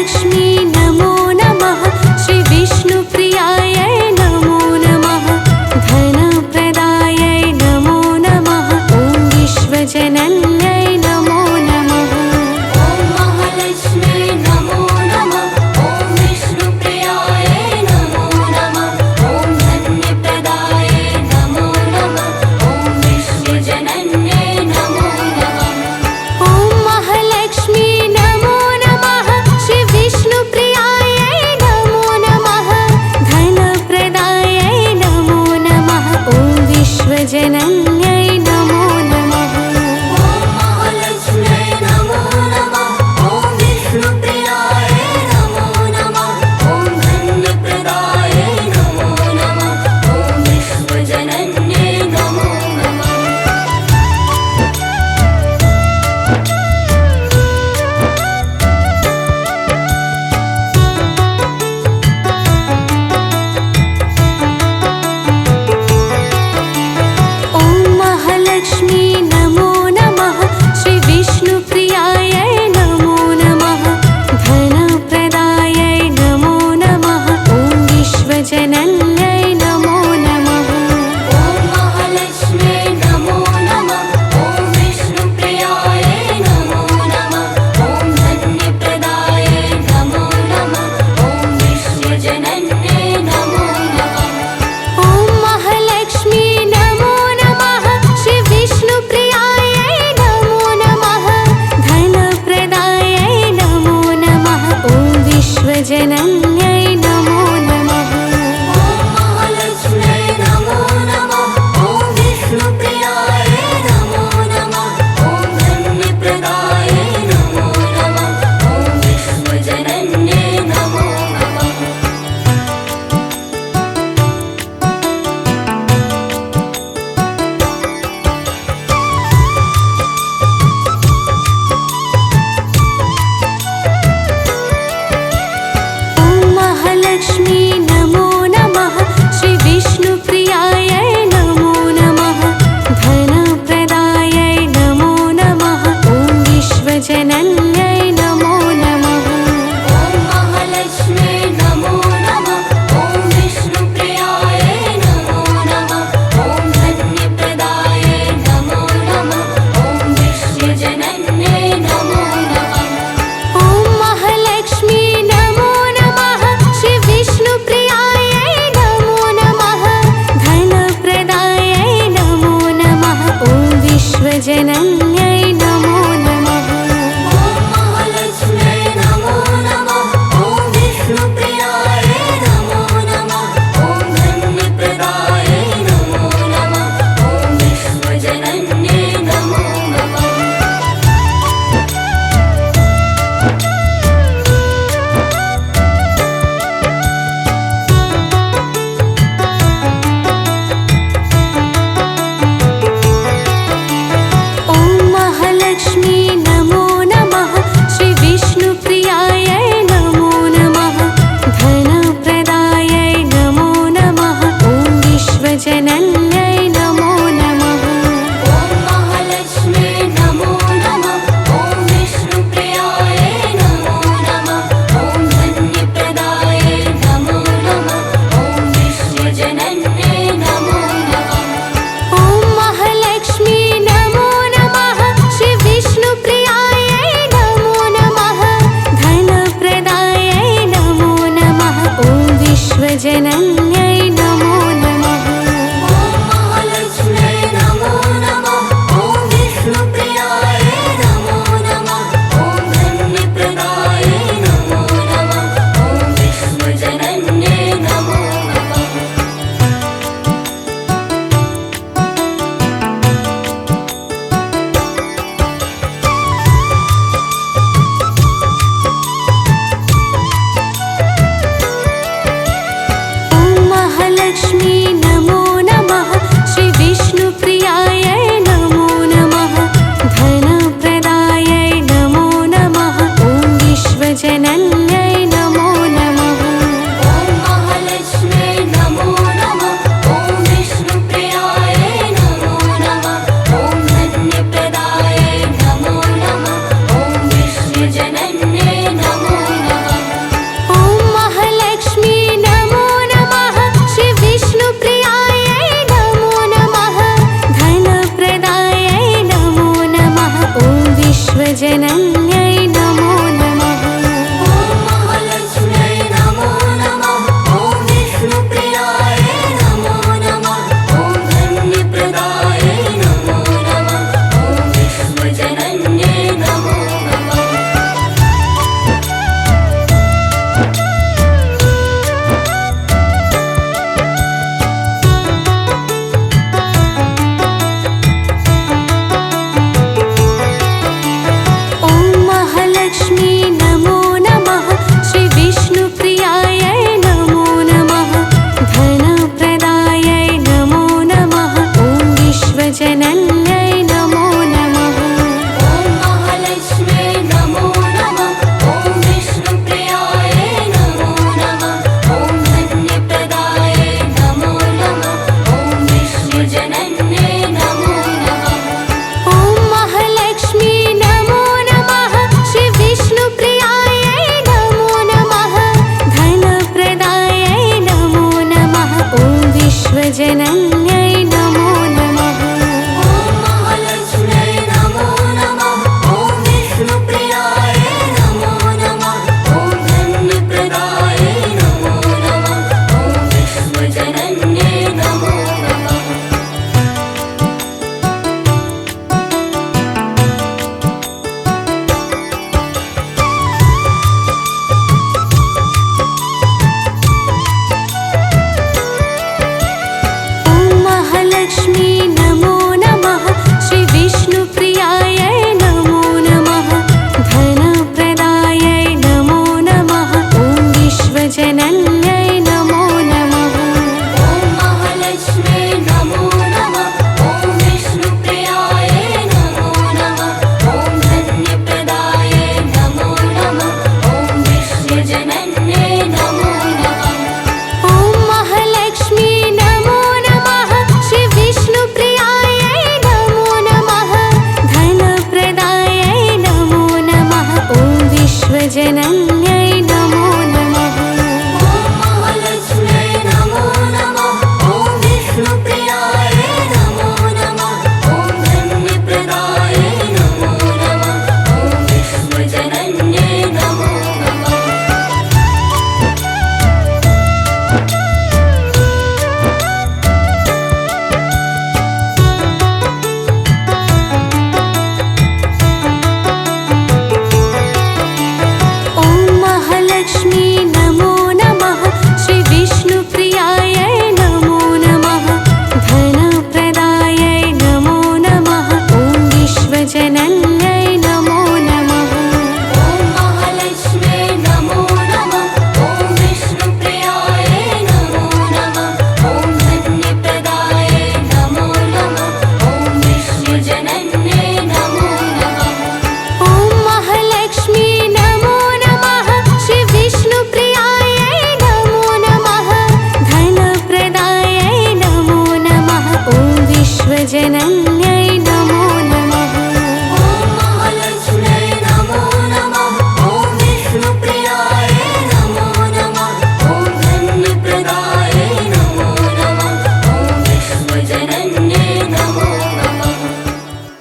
महालक्ष्मी नमो नमः। श्री विष्णुप्रियायै नमो नमः। धनप्रदायै नमो नमः। ॐ विश्वजनन्यै नमो नमः। ॐ महालक्ष्मी नमो नमः। ॐ विष्णुप्रियायै नमो नमः। ॐ धन्यप्रदायै नमो नमः। ॐ विश्वजनन्यै नमो नमः। ॐ महालक्ष्मी नमो नमः। श्री विष्णुप्रियायै नमो नमः। धनप्रदायै नमो नमः। ॐ विश्वजनन्यै नमो नमः। ॐ महालक्ष्मी नमो नमः। ॐ विष्णुप्रियायै नमो नमः। ॐ धन्यप्रदायै नमो नमः। ॐ विश्वजनन्यै नमो नमः। ॐ महालक्ष्मी नमो नमः। श्री विष्णुप्रियायै नमो नमः। धनप्रदायै नमो नमः। ॐ विश्वजनन्यै नमो नमः। ॐ महालक्ष्मी नमो नमः। ॐ विष्णुप्रियायै नमो नमः। ॐ धन्यप्रदायै नमो नमः। ॐ विश्वजनन्यै नमो नमः। ॐ महालक्ष्मी नमो नमः। श्री विष्णुप्रियायै नमो नमः। धनप्रदायै नमो नमः। ॐ विश्वजनन्यै नमो नमः। ॐ महालक्ष्मी नमो नमः। ॐ विष्णुप्रियायै नमो नमः। ॐ धन्यप्रदायै नमो नमः। ॐ विश्वजनन्यै नमो नमः। ॐ महालक्ष्मी नमो नमः। श्री विष्णुप्रियायै नमो नमः। धनप्रदायै नमो नमः। ॐ विश्वजनन्यै नमो नमः। ॐ महालक्ष्मी नमो नमः। ॐ विष्णुप्रियायै नमो नमः। ॐ धन्यप्रदायै नमो नमः। ॐ विश्वजनन्यै नमो नमः। ॐ महालक्ष्मी नमो नमः। श्री विष्णुप्रियायै नमो नमः। धनप्रदायै नमो नमः। ॐ विश्वजनन्यै नमो नमः। ॐ महालक्ष्मी नमो नमः। ॐ विष्णुप्रियायै नमो नमः। ॐ धन्यप्रदायै नमो नमः। ॐ विश्वजनन्यै नमो नमः। ॐ महालक्ष्मी नमो नमः। श्री विष्णुप्रियायै नमो नमः। धनप्रदायै नमो नमः। ॐ विश्वजनन्यै नमो नमः। ॐ महालक्ष्मी नमो नमः। ॐ विष्णुप्रियायै नमो नमः। ॐ धन्यप्रदायै नमो नमः। ॐ विश्वजनन्यै नमो नमः। ॐ महालक्ष्मी नमो नमः। श्री विष्णुप्रियायै नमो नमः। धनप्रदायै नमो नमः। ॐ विश्वजनन्यै नमो नमः। ॐ महालक्ष्मी नमो नमः। ॐ विष्णुप्रियायै नमो नमः। ॐ धन्यप्रदायै नमो नमः। ॐ विश्वजनन्यै नमो नमः। ॐ महालक्ष्मी नमो नमः। श्री विष्णुप्रियायै नमो नमः। धनप्रदायै नमो नमः। ॐ विश्वजनन्यै नमो नमः। ॐ महालक्ष्मी नमो नमः। ॐ विष्णुप्रियायै नमो नमः। ॐ धन्यप्रदायै नमो नमः। ॐ विश्वजनन्यै नमो नमः। विश्वजनन्यै